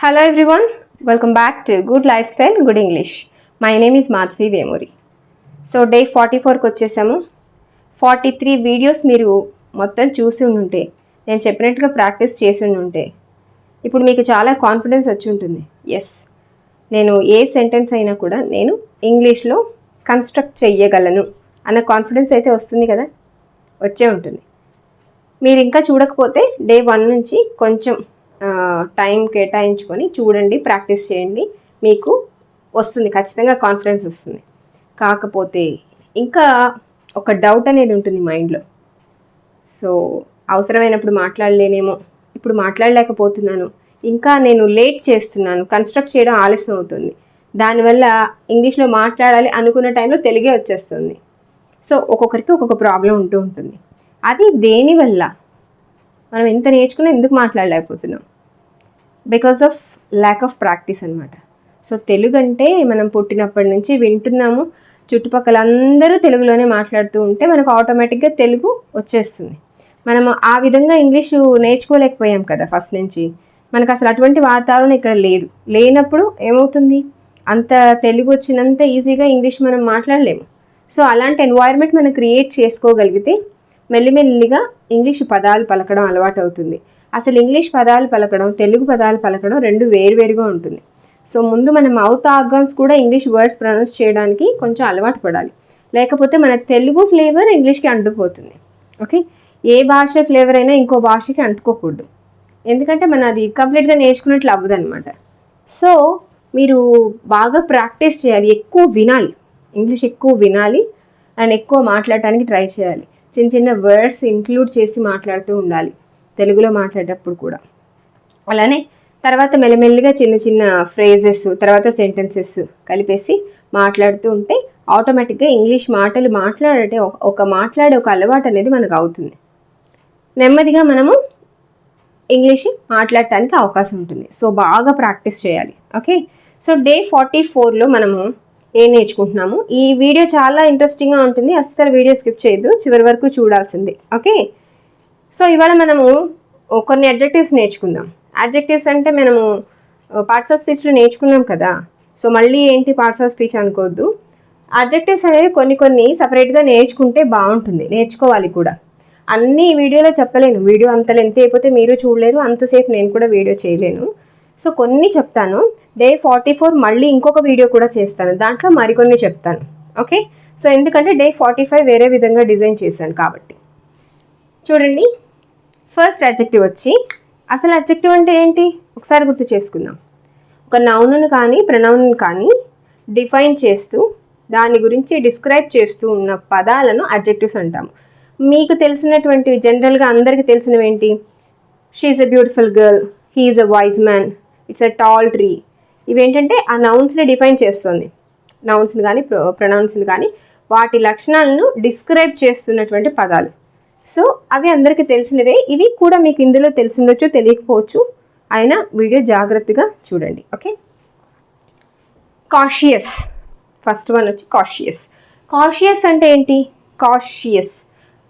Hello everyone, welcome back to Good Lifestyle, Good English. My name is Madhvi Vemuri. So day 44కి వచ్చేసాము. 43 videos మీరు మొత్తం చూసి ఉంటే, నేను చెప్పినట్టుగా ప్రాక్టీస్ చేసి ఉంటే ఇప్పుడు మీకు చాలా కాన్ఫిడెన్స్ వచ్చి ఉంటుంది. ఎస్, నేను ఏ సెంటెన్స్ అయినా కూడా నేను ఇంగ్లీష్లో కన్స్ట్రక్ట్ చెయ్యగలను అన్న కాన్ఫిడెన్స్ అయితే వస్తుంది కదా, వచ్చే ఉంటుంది. మీరు ఇంకా చూడకపోతే డే 1 నుంచి కొంచెం టైం కేటాయించుకొని చూడండి, ప్రాక్టీస్ చేయండి, మీకు వస్తుంది, ఖచ్చితంగా కాన్ఫిడెన్స్ వస్తుంది. కాకపోతే ఇంకా ఒక డౌట్ అనేది ఉంటుంది మైండ్లో. సో అవసరమైనప్పుడు మాట్లాడలేనేమో, ఇప్పుడు మాట్లాడలేకపోతున్నాను, ఇంకా నేను లేట్ చేస్తున్నాను, కన్స్ట్రక్ట్ చేయడం ఆలస్యం అవుతుంది, దానివల్ల ఇంగ్లీష్లో మాట్లాడాలి అనుకున్న టైంలో తెలుగే వచ్చేస్తుంది. సో ఒక్కొక్కరికి ఒక్కొక్క ప్రాబ్లం ఉంటూ ఉంటుంది. అది దేనివల్ల, మనం ఎంత నేర్చుకున్నా ఎందుకు మాట్లాడలేకపోతున్నాం? Because of lack of practice అనమాట. సో తెలుగు అంటే మనం పుట్టినప్పటి నుంచి వింటున్నాము, చుట్టుపక్కల అందరూ తెలుగులోనే మాట్లాడుతూ ఉంటే మనకు ఆటోమేటిక్గా తెలుగు వచ్చేస్తుంది. మనము ఆ విధంగా ఇంగ్లీషు నేర్చుకోలేకపోయాం కదా ఫస్ట్ నుంచి. మనకు అసలు అటువంటి వాతావరణం ఇక్కడ లేదు. లేనప్పుడు ఏమవుతుంది, అంత తెలుగు వచ్చినంత ఈజీగా ఇంగ్లీష్ మనం మాట్లాడలేము. సో అలాంటి ఎన్వైర్న్మెంట్ మనం క్రియేట్ చేసుకోగలిగితే మెల్లిమెల్లిగా ఇంగ్లీష్ పదాలు పలకడం అలవాటు అవుతుంది. అసలు ఇంగ్లీష్ పదాలు పలకడం, తెలుగు పదాలు పలకడం రెండు వేరువేరుగా ఉంటుంది. సో ముందు మన మౌత్ ఆర్గాన్స్ కూడా ఇంగ్లీష్ వర్డ్స్ ప్రొనౌన్స్ చేయడానికి కొంచెం అలవాటు పడాలి. లేకపోతే మన తెలుగు ఫ్లేవర్ ఇంగ్లీష్కి అంటుకుపోతుంది. ఓకే, ఏ భాష ఫ్లేవర్ అయినా ఇంకో భాషకి అంటుకోకూడదు, ఎందుకంటే మన అది కంప్లీట్గా నేర్చుకున్నట్లు అవ్వదు అనమాట. సో మీరు బాగా ప్రాక్టీస్ చేయాలి, ఎక్కువ వినాలి, ఇంగ్లీష్ ఎక్కువ వినాలి అండ్ ఎక్కువ మాట్లాడటానికి ట్రై చేయాలి. చిన్న చిన్న వర్డ్స్ ఇంక్లూడ్ చేసి మాట్లాడుతూ ఉండాలి తెలుగులో మాట్లాడేటప్పుడు కూడా. అలానే తర్వాత మెల్లమెల్లిగా చిన్న చిన్న ఫ్రేజెస్, తర్వాత సెంటెన్సెస్ కలిపేసి మాట్లాడుతూ ఉంటే ఆటోమేటిక్గా ఇంగ్లీష్ మాటలు మాట్లాడే ఒక అలవాటు అనేది మనకు అవుతుంది. నెమ్మదిగా మనము ఇంగ్లీష్ మాట్లాడటానికి అవకాశం ఉంటుంది. సో బాగా ప్రాక్టీస్ చేయాలి. ఓకే, సో డే 44లో మనము ఏం నేర్చుకుంటున్నాము. ఈ వీడియో చాలా ఇంట్రెస్టింగ్గా ఉంటుంది, అస్సలు వీడియో స్కిప్ చేయొద్దు, చివరి వరకు చూడాల్సిందే. ఓకే, సో ఇవాళ మనము కొన్ని అడ్జెక్టివ్స్ నేర్చుకుందాం. అడ్జెక్టివ్స్ అంటే మనము పార్ట్స్ ఆఫ్ స్పీచ్లో నేర్చుకున్నాం కదా, సో మళ్ళీ ఏంటి పార్ట్స్ ఆఫ్ స్పీచ్ అనుకోవద్దు. అడ్జెక్టివ్స్ అనేవి కొన్ని సపరేట్గా నేర్చుకుంటే బాగుంటుంది, నేర్చుకోవాలి కూడా. అన్నీ వీడియోలో చెప్పలేను, వీడియో అంత లెంత్ అయిపోతే మీరు చూడలేరు, అంతసేపు నేను కూడా వీడియో చేయలేను. సో కొన్ని చెప్తాను. డే 44 మళ్ళీ ఇంకొక వీడియో కూడా చేస్తాను, దాంట్లో మరికొన్ని చెప్తాను. ఓకే, సో ఎందుకంటే డే 45 వేరే విధంగా డిజైన్ చేశాను కాబట్టి. చూడండి, ఫస్ట్ అడ్జెక్టివ్ వచ్చి, అసలు అడ్జెక్టివ్ అంటే ఏంటి ఒకసారి గుర్తు చేసుకుందాం. ఒక నౌన్ను కానీ ప్రొనౌన్ను కానీ డిఫైన్ చేస్తూ దాని గురించి డిస్క్రైబ్ చేస్తూ ఉన్న పదాలను అడ్జెక్టివ్స్ అంటాము. మీకు తెలిసినటువంటివి జనరల్గా అందరికీ తెలిసినవి ఏంటి? She is a beautiful girl, he is a wise man, it's a tall tree. ఇవేంటంటే ఆ నౌన్స్ని డిఫైన్ చేస్తుంది. నౌన్స్ని కానీ ప్రొనౌన్స్ని కానీ వాటి లక్షణాలను డిస్క్రైబ్ చేస్తున్నటువంటి పదాలు. సో అవి అందరికీ తెలిసినవే. ఇవి కూడా మీకు ఇందులో తెలిసిండొచ్చు, తెలియకపోవచ్చు, అయినా వీడియో జాగ్రత్తగా చూడండి. Okay, cautious. ఫస్ట్ వన్ వచ్చి కాషియస్. కాషియస్ అంటే ఏంటి? కాషియస్,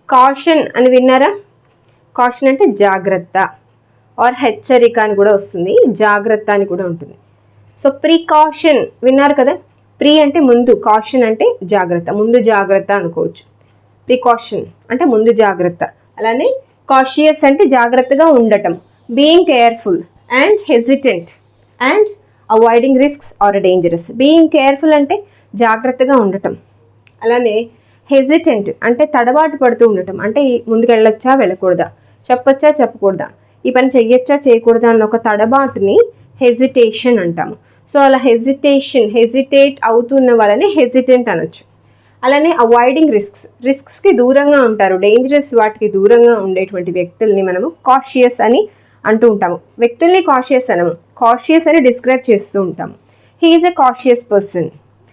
కాషన్ అని విన్నారా? కాషన్ అంటే జాగ్రత్త ఆర్ హెచ్చరిక అని కూడా వస్తుంది, జాగ్రత్త అని కూడా ఉంటుంది. సో ప్రికాషన్ విన్నారు కదా, ప్రీ అంటే ముందు, కాషన్ అంటే జాగ్రత్త, ముందు జాగ్రత్త అనుకోవచ్చు. ప్రికాషన్ అంటే ముందు జాగ్రత్త. అలానే కాషియస్ అంటే జాగ్రత్తగా ఉండటం, being careful and hesitant and avoiding risks or dangerous. Being careful అంటే జాగ్రత్తగా ఉండటం, అలానే హెజిటెంట్ అంటే తడబాటు పడుతూ ఉండటం, అంటే ముందుకు వెళ్ళొచ్చా వెళ్ళకూడదా, చెప్పొచ్చా చెప్పకూడదా, ఈ పని చెయ్యొచ్చా చేయకూడదా అన్న ఒక తడబాటుని హెజిటేషన్ అంటాము. సో అలా హెజిటేట్ అవుతున్న వాళ్ళని హెజిటెంట్ అనొచ్చు. అలానే అవాయిడింగ్ రిస్క్స్కి దూరంగా ఉంటారు, డేంజరస్ వాటికి దూరంగా ఉండేటువంటి వ్యక్తుల్ని మనము కాషియస్ అని అంటూ ఉంటాము. వ్యక్తుల్ని కాషియస్ అనము, కాషియస్ అని డిస్క్రైబ్ చేస్తూ ఉంటాము. He is a cautious person,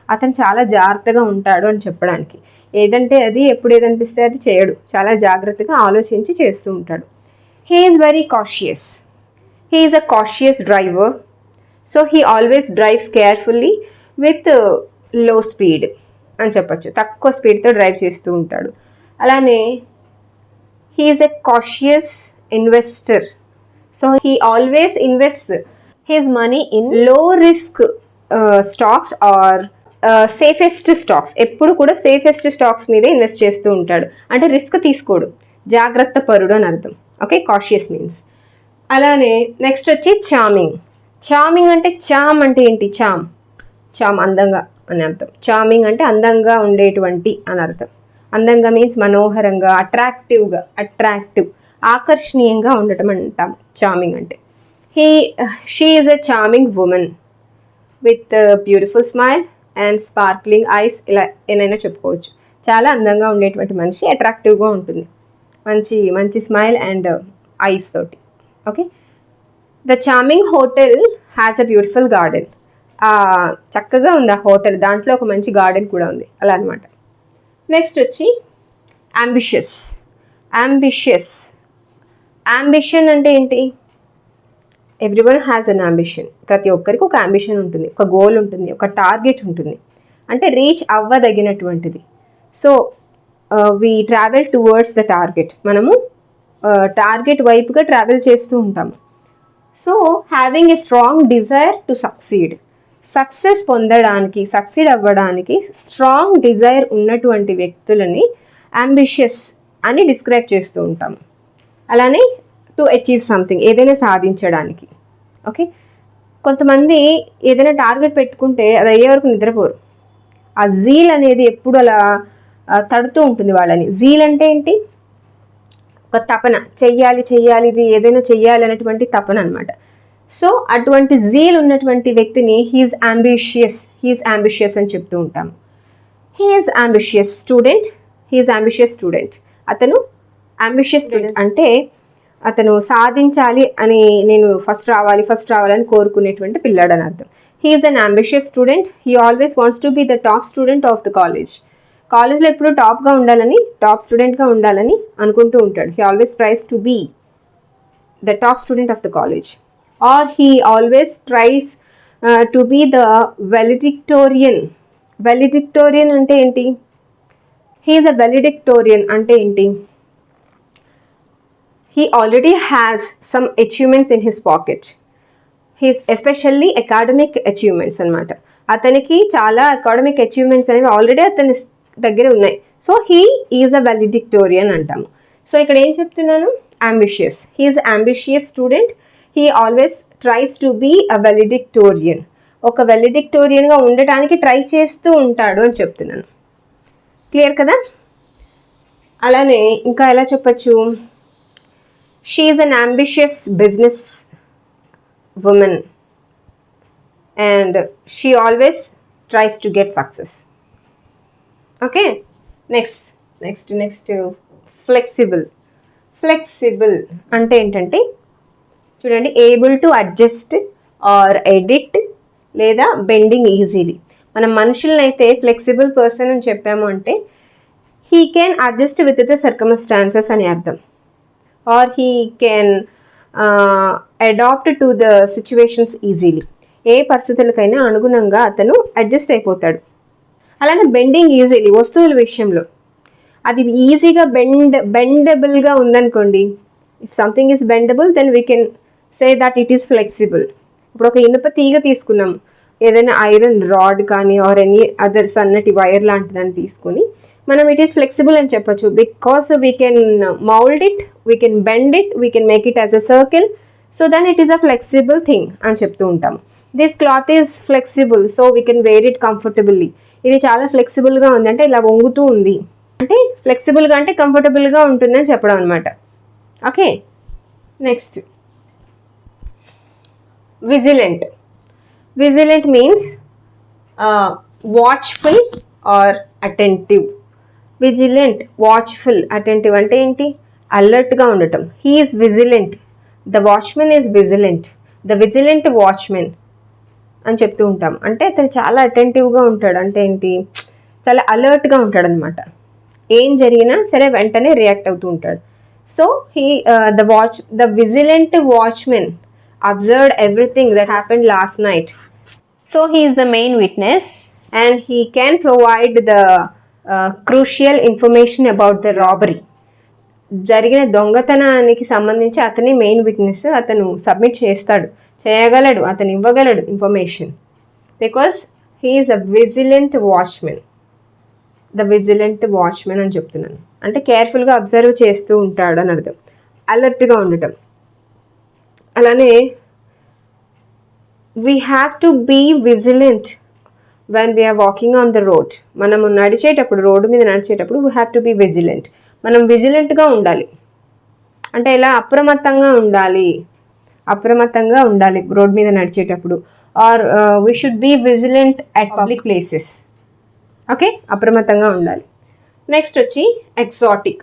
అతను చాలా జాగ్రత్తగా ఉంటాడు అని చెప్పడానికి. ఏదంటే అది, ఎప్పుడు ఏదనిపిస్తే అది చేయడు, చాలా జాగ్రత్తగా ఆలోచించి చేస్తూ ఉంటాడు. He is very cautious. He is a cautious driver. So he always drives carefully with low speed అని చెప్పచ్చు, తక్కువ స్పీడ్తో డ్రైవ్ చేస్తూ ఉంటాడు. అలానే he is a cautious investor. So he always invest his money in low risk stocks or safest stocks. ఎప్పుడు కూడా safest stocks మీదే ఇన్వెస్ట్ చేస్తూ ఉంటాడు. అంటే రిస్క్ తీసుకోడు, జాగ్రత్త పరుడు అని అర్థం. Okay, cautious means. అలానే నెక్స్ట్ వచ్చి చార్మింగ్. చార్మింగ్ అంటే చామ్ అంటే ఏంటి? చామ్ అందంగా అని అర్థం. చార్మింగ్ అంటే అందంగా ఉండేటువంటి అని అర్థం. అందంగా మీన్స్ మనోహరంగా, అట్రాక్టివ్, ఆకర్షణీయంగా ఉండటం అంటాం చార్మింగ్ అంటే. She is a charming women with beautiful smile and sparkling ice. ఇలా ఏనైనా చెప్పుకోవచ్చు. చాలా అందంగా ఉండేటువంటి మనిషి, అట్రాక్టివ్గా ఉంటుంది, మంచి స్మైల్ అండ్ ఐస్ తోటి. Okay, the charming hotel has a beautiful garden. చక్కగా ఉంది ఆ హోటల్, దాంట్లో ఒక మంచి గార్డెన్ కూడా ఉంది, అలా అనమాట. నెక్స్ట్ వచ్చి అంబిషన్ అంటే ఏంటి? Everyone has an ambition. ప్రతి ఒక్కరికి ఒక అంబిషన్ ఉంటుంది, ఒక గోల్ ఉంటుంది, ఒక టార్గెట్ ఉంటుంది, అంటే రీచ్ అవ్వదగినటువంటిది. So we travel towards the target. మనము టార్గెట్ వైపుగా ట్రావెల్ చేస్తూ ఉంటాము. So having a strong desire to success పొందడానికి, సక్సీడ్ అవ్వడానికి స్ట్రాంగ్ డిజైర్ ఉన్నటువంటి వ్యక్తులని అంబిషియస్ అని డిస్క్రైబ్ చేస్తూ ఉంటాము. అలానే టు అచీవ్ సంథింగ్, ఏదైనా సాధించడానికి. ఓకే, కొంతమంది ఏదైనా టార్గెట్ పెట్టుకుంటే అది అయ్యే వరకు నిద్రపోరు. ఆ జీల్ అనేది ఎప్పుడు అలా తడుతూ ఉంటుంది వాళ్ళని. జీల్ అంటే ఏంటి? ఒక తపన, చెయ్యాలి, ఇది ఏదైనా చెయ్యాలి అనేటువంటి తపన అనమాట. సో అటువంటి జీల్ ఉన్నటువంటి వ్యక్తిని హీఈస్ అంబిషియస్ అని చెప్తూ ఉంటాము. He is ambitious student. అతను అంబిషియస్ స్టూడెంట్ అంటే అతను సాధించాలి అని, నేను ఫస్ట్ రావాలని కోరుకునేటువంటి పిల్లాడు అని అర్థం. He is an ambitious student. He always wants to be the top student of the కాలేజ్లో ఎప్పుడు టాప్ స్టూడెంట్గా ఉండాలని అనుకుంటూ ఉంటాడు. He always tries to be the top student of the college. Or he always tries to be the valedictorian. అంటే ఏంటి? He's అ valedictorian అంటే ఏంటి? He already has some achievements in his pocket. His especially academic achievements అనమాట. అతనికి చాలా academic achievements అనేవి already అతని దగ్గర ఉన్నాయి. So he is a valedictorian అంటాము. సో ఇక్కడ ఏం చెప్తున్నాను? Ambitious. He is ambitious student. He always tries to be a valedictorian. ఒక valedictorianగా ఉండటానికి ట్రై చేస్తూ ఉంటాడు అని చెప్తున్నాను. క్లియర్ కదా? అలానే ఇంకా ఎలా చెప్పచ్చు? She is an ambitious business woman and she always tries to get success. Okay, next flexible అంటే ఏంటంటే చూడండి, able to adjust or edit లేదా bending easily. మనం మనుషులను అయితే ఫ్లెక్సిబుల్ పర్సన్ అని చెప్పాము అంటే he can adjust with the circumstances అని అర్థం. Or he can adopt to the situations easily. ఏ పరిస్థితులకైనా అనుగుణంగా అతను అడ్జస్ట్ అయిపోతాడు. అలానే బెండింగ్ ఈజీలీ, వస్తువుల విషయంలో అది ఈజీగా బెండబుల్గా ఉందనుకోండి. If something is bendable then we can say that it is flexible. ఇప్పుడు ఒక ఇనుప తీగ తీసుకున్నాం, ఏదైనా ఐరన్ రాడ్ కానీ ఆర్ ఎనీ అదర్ సన్నటి వైర్ లాంటిదని తీసుకొని మనం ఇట్ ఈస్ ఫ్లెక్సిబుల్ అని చెప్పొచ్చు. Because we can mould it, we can bend it, we can make it as a circle. So then it is a flexible thing అని చెప్తూ ఉంటాము. This cloth is flexible so we can wear it comfortably. ఇది చాలా ఫ్లెక్సిబుల్గా ఉంది అంటే ఇలా వంగుతూ ఉంది అంటే ఫ్లెక్సిబుల్గా అంటే కంఫర్టబుల్గా ఉంటుందని చెప్పడం అనమాట. Okay, next vigilant means watchful or attentive. Vigilant, watchful, attentive అంటే ఏంటి? అలర్ట్గా ఉండటం. He is vigilant, the watchman is vigilant, the vigilant watchman అని చెప్తూ ఉంటాం. అంటే అతను చాలా అటెంటివ్గా ఉంటాడు అంటే ఏంటి? చాలా అలర్ట్గా ఉంటాడు అనమాట. ఏం జరిగినా సరే వెంటనే రియాక్ట్ అవుతూ ఉంటాడు. So the vigilant watchman observed everything that happened last night. So he is the main witness and he can provide the crucial information about the robbery. జరిగిన దొంగతనానికి సంబంధించి అతనే మెయిన్ విట్నెస్, అతను సబ్మిట్ చేయగలడు, అతను ఇవ్వగలడు information. Because he is a vigilant watchman. The vigilant watchman అని చెప్తున్నాను. అంటే కేర్ఫుల్గా అబ్జర్వ్ చేస్తూ ఉంటాడు అని అర్థం, అలర్ట్గా ఉండటం. అలానే we have to be vigilant when we are walking on the road. మనము నడిచేటప్పుడు, రోడ్డు మీద నడిచేటప్పుడు we have to be vigilant. మనం విజిలెంట్గా ఉండాలి. అంటే ఇలా అప్రమత్తంగా ఉండాలి రోడ్ మీద నడిచేటప్పుడు. Or we should be vigilant at public places. Okay, అప్రమత్తంగా ఉండాలి. నెక్స్ట్ వచ్చి exotic.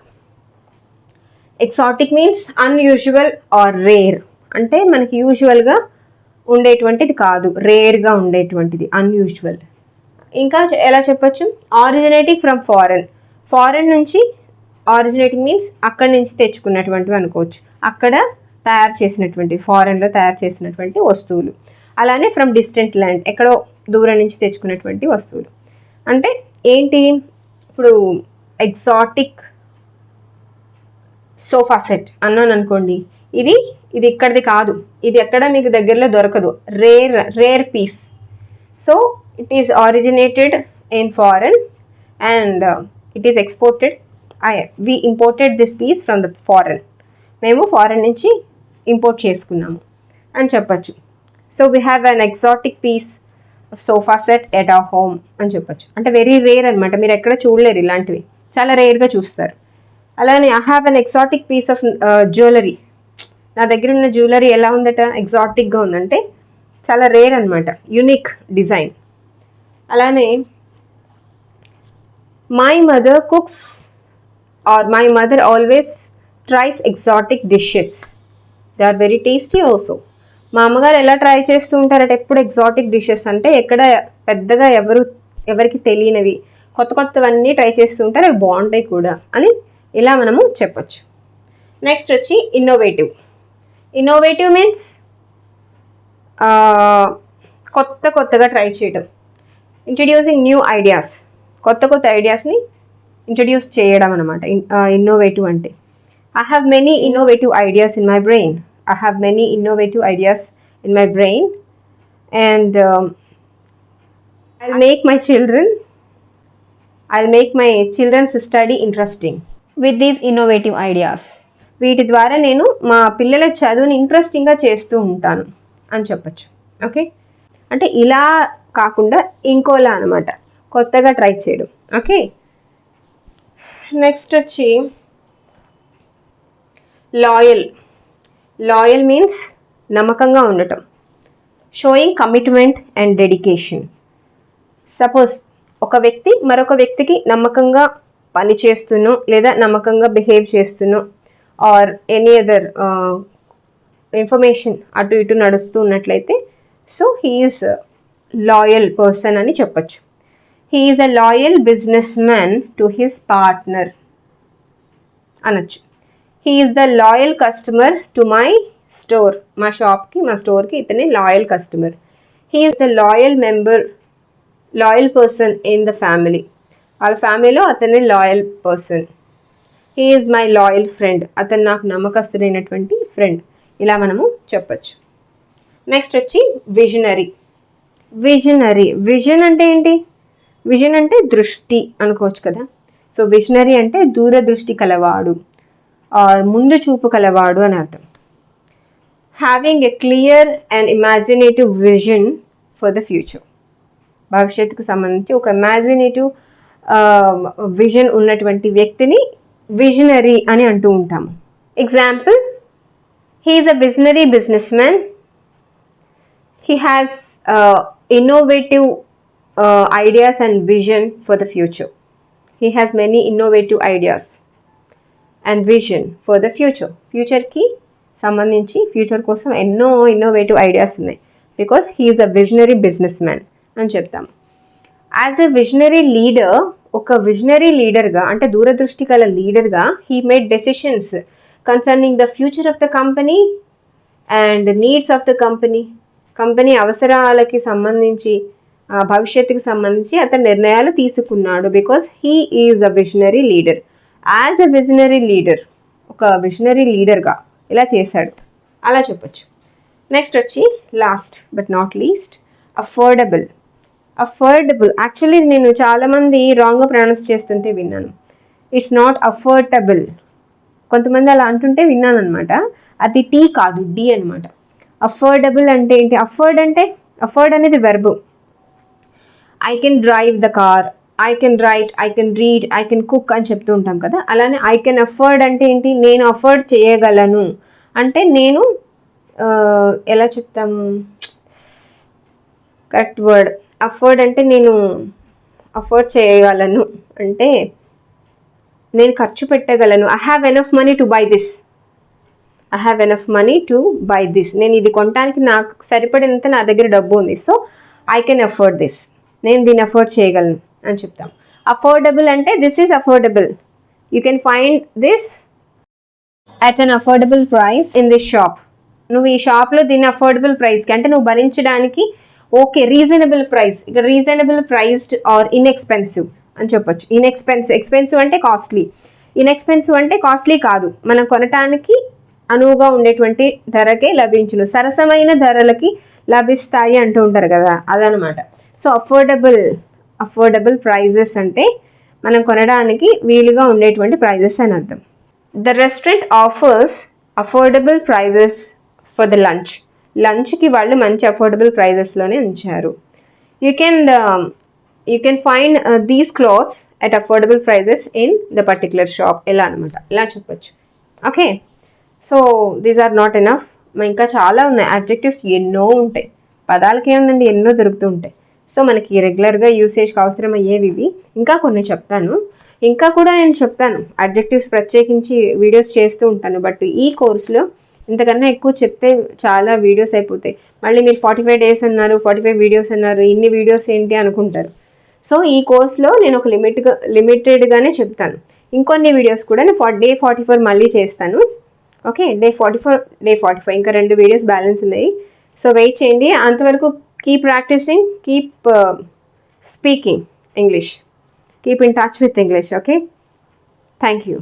Exotic means unusual or rare. అంటే మనకి యూజువల్గా ఉండేటువంటిది కాదు, రేర్గా ఉండేటువంటిది, అన్యూజువల్. ఇంకా ఎలా చెప్పచ్చు, ఆరిజినేటింగ్ ఫ్రమ్ ఫారెన్ నుంచి. ఆరిజినేటింగ్ మీన్స్ అక్కడి నుంచి తెచ్చుకున్నటువంటివి అనుకోవచ్చు, అక్కడ తయారు చేసినటువంటి, ఫారెన్లో తయారు చేసినటువంటి వస్తువులు. అలానే ఫ్రమ్ డిస్టెంట్ ల్యాండ్, ఎక్కడో దూరం నుంచి తెచ్చుకున్నటువంటి వస్తువులు. అంటే ఏంటి, ఇప్పుడు ఎగ్జాటిక్ సోఫా సెట్ అన్నాను అనుకోండి, ఇది ఇక్కడిది కాదు, ఇది ఎక్కడ మీకు దగ్గరలో దొరకదు, rare piece. So it is originated in foreign and it is exported. We imported this piece from the foreign. మేము ఫారెన్ నుంచి ఇంపోర్ట్ చేసుకున్నాము అని చెప్పచ్చు. So we have an exotic piece sofa set at our home అని చెప్పచ్చు. అంటే very rare అనమాట, మీరు ఎక్కడ చూడలేరు, ఇలాంటివి చాలా రేర్గా చూస్తారు. అలానే I have an exotic piece of jewellery. నా దగ్గర ఉన్న జ్యువెలరీ ఎలా ఉందట, ఎగ్జాటిక్గా ఉందంటే చాలా రేర్ అనమాట, యునిక్ డిజైన్. అలానే my mother cooks or my mother always tries exotic dishes. They are very tasty also. మా అమ్మగారు ఎలా ట్రై చేస్తూ ఉంటారంటే ఎప్పుడు ఎగ్జాటిక్ డిషెస్, అంటే ఎక్కడ పెద్దగా ఎవరికి తెలియనివి కొత్తవన్నీ ట్రై చేస్తూ ఉంటారు, అవి బాగుంటాయి కూడా అని ఇలా మనము చెప్పచ్చు. నెక్స్ట్ వచ్చి ఇన్నోవేటివ్. ఇన్నోవేటివ్ మీన్స్ కొత్తగా ట్రై చేయడం. ఇంట్రడ్యూసింగ్ న్యూ ఐడియాస్, కొత్త ఐడియాస్ని ఇంట్రడ్యూస్ చేయడం అనమాట ఇన్నోవేటివ్ అంటే. I have many innovative ideas in my brain. And I'll make my children's study interesting with these innovative ideas. వీటి ద్వారా నేను మా పిల్లల చదువుని ఇంట్రెస్టింగ్గా చేస్తూ ఉంటాను అని చెప్పచ్చు. ఓకే, అంటే ఇలా కాకుండా ఇంకోలా అనమాట, కొత్తగా ట్రై చేయడం. ఓకే, నెక్స్ట్ వచ్చి లాయల్ మీన్స్ నమ్మకంగా ఉండటం. Showing commitment and dedication. Suppose ఒక వ్యక్తి మరొక వ్యక్తికి నమ్మకంగా పనిచేస్తున్నో లేదా నమ్మకంగా బిహేవ్ చేస్తున్నో ఆర్ ఎనీ అదర్ ఇన్ఫర్మేషన్ అటు ఇటు నడుస్తూ ఉన్నట్లయితే so he is loyal person అని చెప్పచ్చు. He is a loyal business man to his partner అనొచ్చు. He is the loyal customer to my store. మా స్టోర్కి ఇతనే loyal customer. He is the loyal person in the family. వాళ్ళ ఫ్యామిలీలో అతనే loyal person. He is my loyal friend. అతను నాకు నమ్మకస్తుడైనటువంటి friend. ఇలా మనము చెప్పచ్చు. నెక్స్ట్ వచ్చి విజన్ అంటే ఏంటి? విజన్ అంటే దృష్టి అనుకోవచ్చు కదా. సో విజనరీ అంటే దూరదృష్టి కలవాడు, ముందు చూపు కలవాడు అని అర్థం. Having a clear and imaginative vision for the future. భవిష్యత్తుకు సంబంధించి ఒక ఇమాజినేటివ్ విజన్ ఉన్నటువంటి వ్యక్తిని విజనరీ అని అంటూ ఉంటాము. Example, he is a visionary business man. He has innovative ideas and vision for the future. He has many innovative ideas and vision for the future. Future ki sambandhinchi future kosam enno innovative ideas unnai because he is a visionary businessman అని చెప్తాం. As a visionary leader, ఒక visionary లీడర్గా అంటే దూరదృష్టి గల లీడర్గా he made decisions concerning the future of the company and needs of the company అవసరాలకి సంబంధించి, భవిష్యత్తుకి సంబంధించి అతను నిర్ణయాలు తీసుకున్నాడు. Because he is a visionary leader. As a visionary leader, ఒక విజనరీ లీడర్గా ఇలా చేశాడు, అలా చెప్పచ్చు. నెక్స్ట్ వచ్చి last but not least affordable. Actually నేను చాలామంది రాంగ్గా ప్రొనౌన్స్ చేస్తుంటే విన్నాను. ఇట్స్ నాట్ అఫోర్డబుల్, కొంతమంది అలా అంటుంటే విన్నాను అనమాట. అది టీ కాదు, డి అనమాట. అఫోర్డబుల్ అంటే ఏంటి? అఫోర్డ్ అనేది verb. I can drive the car, I can write, I can read, I can cook అని చెప్తూ ఉంటాం కదా. అలానే ఐ కెన్ అఫోర్డ్ అంటే ఏంటి? నేను అఫోర్డ్ చేయగలను అంటే నేను ఎలా చెప్తాము కరెక్ట్ వర్డ్. అఫోర్డ్ అంటే నేను అఫోర్డ్ చేయగలను అంటే నేను ఖర్చు పెట్టగలను. I have enough money to buy this. నేను ఇది కొనడానికి నాకు సరిపడినంత నా దగ్గర డబ్బు ఉంది. So I can afford this, నేను దీన్ని అఫోర్డ్ చేయగలను అని చెప్తాం. అఫోర్డబుల్ అంటే this is affordable, you can find this at an affordable price in this shop. నువ్వు ఈ షాప్లో దీన్ని అఫోర్డబుల్ ప్రైస్కి అంటే నువ్వు భరించడానికి ఓకే, రీజనబుల్ ప్రైస్. ఇక రీజనబుల్ ప్రైస్డ్ ఆర్ ఇన్ఎక్స్పెన్సివ్ అని చెప్పొచ్చు. ఎక్స్పెన్సివ్ అంటే కాస్ట్లీ, ఇన్ఎక్స్పెన్సివ్ అంటే కాస్ట్లీ కాదు, మనం కొనటానికి అనువుగా ఉండేటువంటి ధరకే లభించును, సరసమైన ధరలకి లభిస్తాయి అంటూ ఉంటారు కదా, అదనమాట. సో అఫోర్డబుల్ ప్రైజెస్ అంటే మనం కొనడానికి వీలుగా ఉండేటువంటి ప్రైజెస్ అని అర్థం. The restaurant offers affordable prices for the లంచ్కి వాళ్ళు మంచి అఫోర్డబుల్ ప్రైజెస్లోనే ఉంచారు. You can find these clothes at affordable prices in the particular shop, ఎలా అనమాట, ఇలా చెప్పొచ్చు. Okay, so these are not enough. ఇంకా చాలా ఉన్నాయి. అడ్జెక్టివ్స్ ఎన్నో ఉంటాయి, పదాలకి ఏముందండి, ఎన్నో దొరుకుతూ ఉంటాయి. సో మనకి రెగ్యులర్గా యూసేజ్కి అవసరం అయ్యేవి ఇవి. ఇంకా కొన్ని చెప్తాను, ఇంకా కూడా నేను చెప్తాను అడ్జెక్టివ్స్ ప్రత్యేకించి వీడియోస్ చేస్తూ ఉంటాను. బట్ ఈ కోర్సులో ఇంతకన్నా ఎక్కువ చెప్తే చాలా వీడియోస్ అయిపోతాయి. మళ్ళీ మీరు 45 days అన్నారు, 45 వీడియోస్ అన్నారు, ఇన్ని వీడియోస్ ఏంటి అనుకుంటారు. సో ఈ కోర్స్లో నేను ఒక లిమిటెడ్గానే చెప్తాను. ఇంకొన్ని వీడియోస్ కూడా నేను డే 44 మళ్ళీ చేస్తాను. ఓకే, డే 45 ఇంకా 2 వీడియోస్ బ్యాలెన్స్ ఉన్నాయి. సో వెయిట్ చేయండి. అంతవరకు keep practising, keep speaking English, keep in touch with English. Okay, thank you.